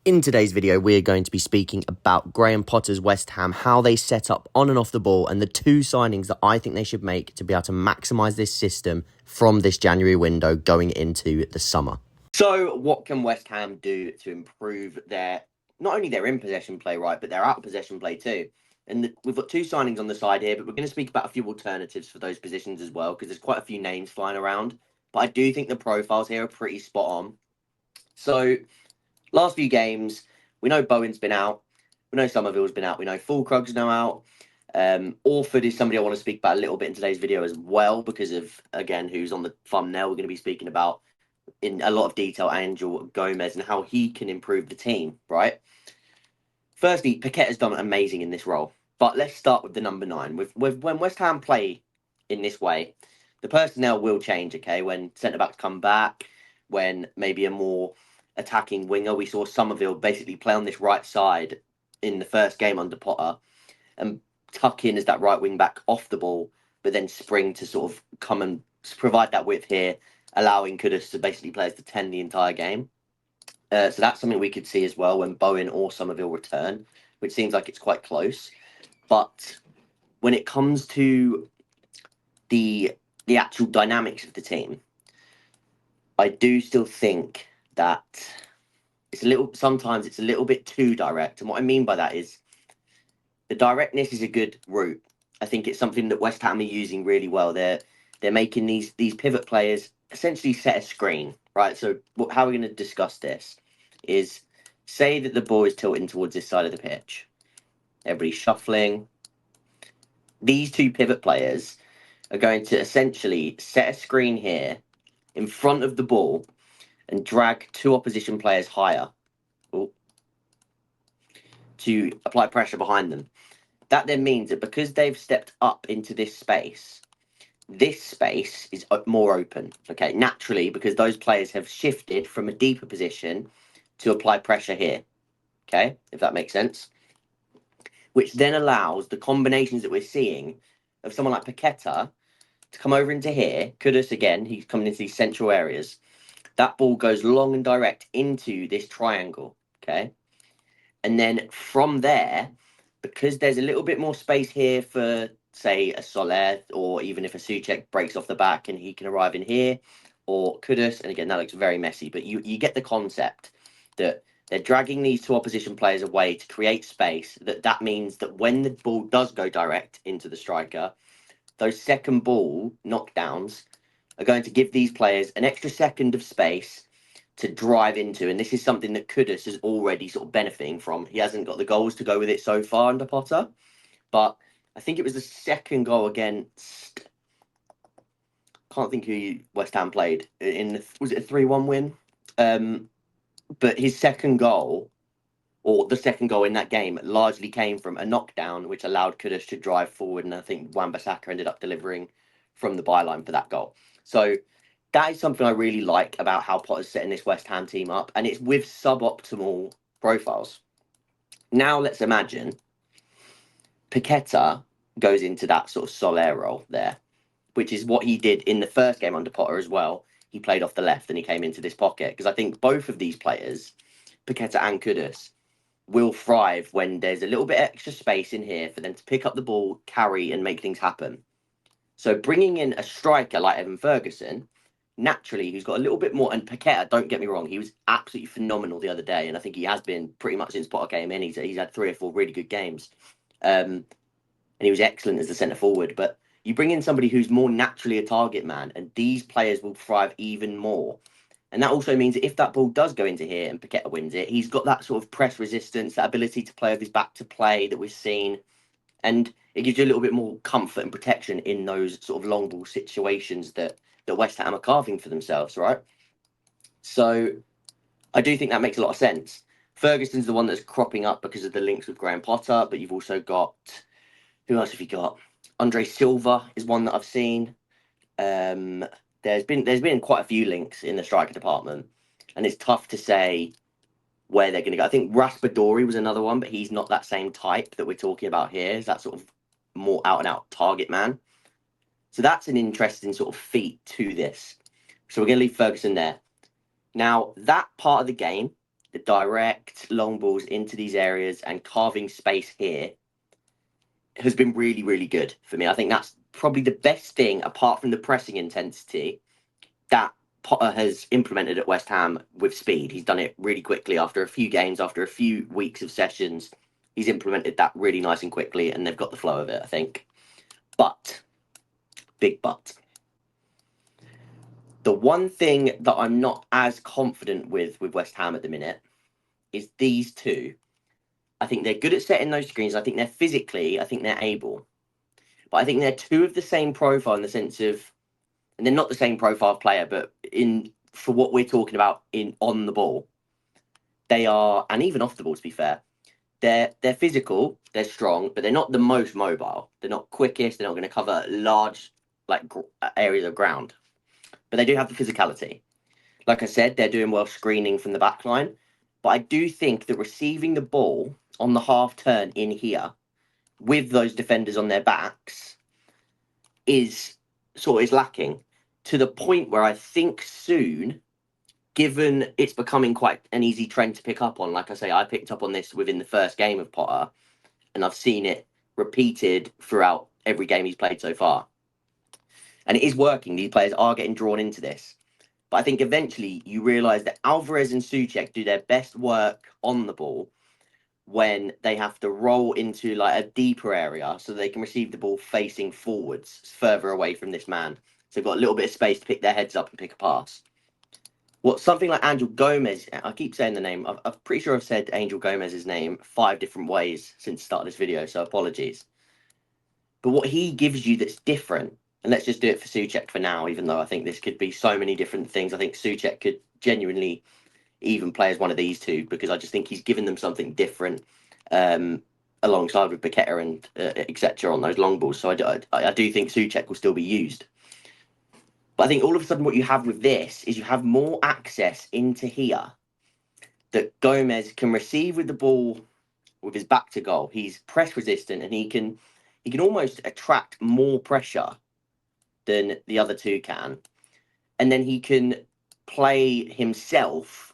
In today's video, we're going to be speaking about Graham Potter's West Ham, how they set up on and off the ball, and the two signings that I think they should make to be able to maximise this system from this January window going into the summer. So what can West Ham do to improve their, not only their in-possession play, right, but their out-of-possession play too? And we've got two signings on the side here, but we're going to speak about a few alternatives for those positions as well, because there's quite a few names flying around. But I do think the profiles here are pretty spot on. So last few games, we know Bowen's been out. We know Somerville's been out. We know Fulkrug's now out. Orford is somebody I want to speak about a little bit in today's video as well because of, again, who's on the thumbnail. We're going to be speaking about in a lot of detail Angel Gomez and how he can improve the team, right? Firstly, Paquette has done amazing in this role. But let's start with the number 9. When West Ham play in this way, the personnel will change, okay? When centre-backs come back, when maybe a more attacking winger. We saw Somerville basically play on this right side in the first game under Potter and tuck in as that right wing back off the ball, but then spring to sort of come and provide that width here, allowing Kudus to basically play as the 10 the entire game. So that's something we could see as well when Bowen or Somerville return, which seems like it's quite close. But when it comes to the actual dynamics of the team, I do still think that sometimes it's a little bit too direct. And what I mean by that is the directness is a good route. I think it's something that West Ham are using really well. They're making these pivot players essentially set a screen, right? So how we're going to discuss this is, say that the ball is tilting towards this side of the pitch. Everybody's shuffling. These two pivot players are going to essentially set a screen here in front of the ball and drag two opposition players higher to apply pressure behind them. That then means that because they've stepped up into this space is more open, okay, naturally, because those players have shifted from a deeper position to apply pressure here, okay, if that makes sense, which then allows the combinations that we're seeing of someone like Paqueta to come over into here. Kudus, again, he's coming into these central areas. That ball goes long and direct into this triangle, okay? And then from there, because there's a little bit more space here for, say, a Soler, or even if a Souček breaks off the back and he can arrive in here, or Kudus, and again, that looks very messy, but you get the concept that they're dragging these two opposition players away to create space. That means that when the ball does go direct into the striker, those second ball knockdowns are going to give these players an extra second of space to drive into. And this is something that Kudus is already sort of benefiting from. He hasn't got the goals to go with it so far under Potter, but I think it was the second goal against, can't think who West Ham played in, was it a 3-1 win? But his second goal, or the second goal in that game, largely came from a knockdown, which allowed Kudus to drive forward. And I think Wan-Bissaka ended up delivering from the byline for that goal. So that is something I really like about how Potter's setting this West Ham team up. And it's with suboptimal profiles. Now let's imagine Paqueta goes into that sort of Soler role there, which is what he did in the first game under Potter as well. He played off the left and he came into this pocket. Because I think both of these players, Paqueta and Kudus, will thrive when there's a little bit extra space in here for them to pick up the ball, carry, and make things happen. So bringing in a striker like Evan Ferguson, naturally, who's got a little bit more, and Paqueta, don't get me wrong, he was absolutely phenomenal the other day, and I think he has been pretty much since Potter came in. He's had 3 or 4 really good games, and he was excellent as the centre forward. But you bring in somebody who's more naturally a target man, and these players will thrive even more. And that also means that if that ball does go into here and Paqueta wins it, he's got that sort of press resistance, that ability to play with his back to play that we've seen. And it gives you a little bit more comfort and protection in those sort of long ball situations that West Ham are carving for themselves, right? So I do think that makes a lot of sense. Ferguson's the one that's cropping up because of the links with Graham Potter, but you've also got, who else have you got? Andre Silva is one that I've seen. There's been quite a few links in the striker department, and it's tough to say where they're going to go. I think Raspadori was another one, but he's not that same type that we're talking about here. Is that sort of more out and out target man? So that's an interesting sort of feat to this. So we're going to leave Ferguson there. Now, that part of the game, the direct long balls into these areas and carving space here has been really, really good for me. I think that's probably the best thing, apart from the pressing intensity, that Potter has implemented at West Ham with speed. He's done it really quickly after a few games, after a few weeks of sessions. He's implemented that really nice and quickly, and they've got the flow of it, I think. But, big but. The one thing that I'm not as confident with West Ham at the minute is these two. I think they're good at setting those screens. I think they're able. But I think they're two of the same profile in the sense of, and they're not the same profile of player, but for what we're talking about on the ball, they are, and even off the ball, to be fair, they're physical, they're strong, but they're not the most mobile. They're not quickest. They're not going to cover large areas of ground, but they do have the physicality. Like I said, they're doing well screening from the back line, but I do think that receiving the ball on the half turn in here with those defenders on their backs is lacking, to the point where I think soon, given it's becoming quite an easy trend to pick up on, like I say, I picked up on this within the first game of Potter, and I've seen it repeated throughout every game he's played so far. And it is working. These players are getting drawn into this. But I think eventually you realise that Alvarez and Souček do their best work on the ball when they have to roll into like a deeper area so they can receive the ball facing forwards, further away from this man. So they've got a little bit of space to pick their heads up and pick a pass. Something like Angel Gomez, I keep saying the name, I'm pretty sure I've said Angel Gomez's name 5 different ways since the start of this video, so apologies. But what he gives you that's different, and let's just do it for Souček for now, even though I think this could be so many different things. I think Souček could genuinely even play as one of these two, because I just think he's given them something different alongside with Paqueta and etc. on those long balls. So I do think Souček will still be used. But I think all of a sudden what you have with this is you have more access into here that Gomez can receive with the ball with his back to goal. He's press resistant, and he can almost attract more pressure than the other two can. And then he can play himself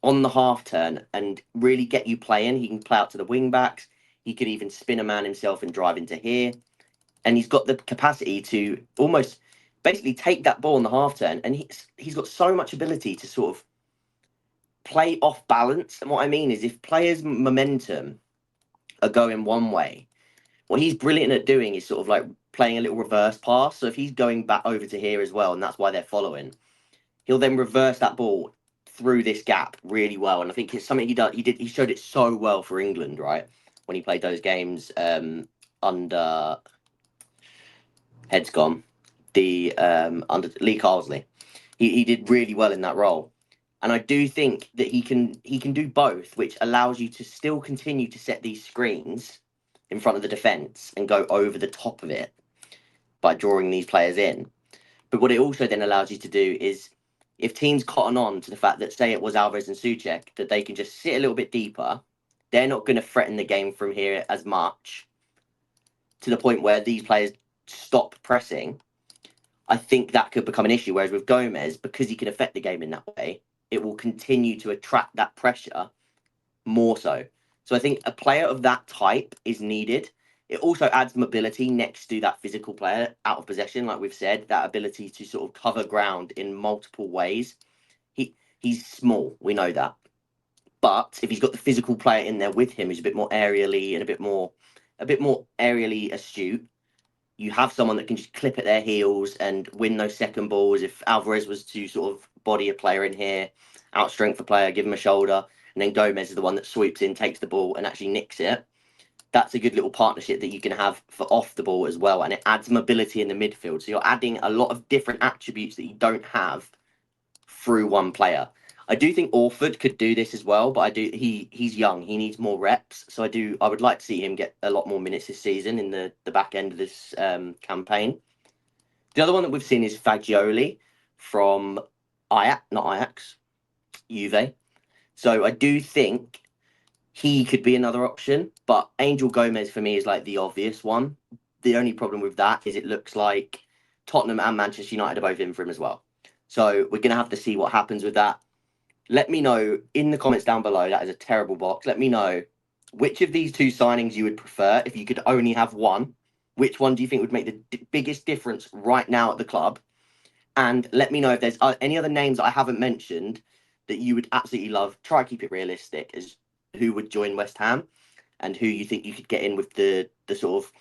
on the half turn and really get you playing. He can play out to the wing backs. He could even spin a man himself and drive into here. And he's got the capacity to almost basically take that ball on the half turn. And he's got so much ability to sort of play off balance. And what I mean is, if players' momentum are going one way, what he's brilliant at doing is sort of like playing a little reverse pass. So if he's going back over to here as well, and that's why they're following, he'll then reverse that ball through this gap really well. And I think it's something he does. He showed it so well for England, right? When he played those games under Headscom, under Lee Carsley. He did really well in that role. And I do think that he can do both, which allows you to still continue to set these screens in front of the defence and go over the top of it by drawing these players in. But what it also then allows you to do is, if teams cotton on to the fact that, say it was Alvarez and Souček, that they can just sit a little bit deeper, they're not going to threaten the game from here as much, to the point where these players stop pressing. I think that could become an issue. Whereas with Gomez, because he can affect the game in that way, it will continue to attract that pressure more so. So I think a player of that type is needed. It also adds mobility next to that physical player out of possession, like we've said, that ability to sort of cover ground in multiple ways. He's small, we know that. But if he's got the physical player in there with him who's a bit more aerially and a bit more aerially astute, you have someone that can just clip at their heels and win those second balls. If Alvarez was to sort of body a player in here, outstrength a player, give him a shoulder, and then Gomez is the one that sweeps in, takes the ball and actually nicks it, that's a good little partnership that you can have for off the ball as well. And it adds mobility in the midfield. So you're adding a lot of different attributes that you don't have through one player. I do think Orford could do this as well, but he's young. He needs more reps. So I would like to see him get a lot more minutes this season in the back end of this campaign. The other one that we've seen is Fagioli from Juve. So I do think he could be another option, but Angel Gomez for me is like the obvious one. The only problem with that is it looks like Tottenham and Manchester United are both in for him as well. So we're going to have to see what happens with that. Let me know in the comments down below. That is a terrible box. Let me know which of these two signings you would prefer if you could only have one. Which one do you think would make the biggest difference right now at the club? And let me know if there's any other names I haven't mentioned that you would absolutely love. Try to keep it realistic as who would join West Ham and who you think you could get in with the sort of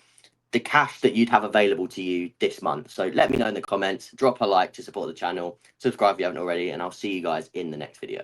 the cash that you'd have available to you this month. So let me know in the comments. Drop a like to support the channel. Subscribe if you haven't already, and I'll see you guys in the next video.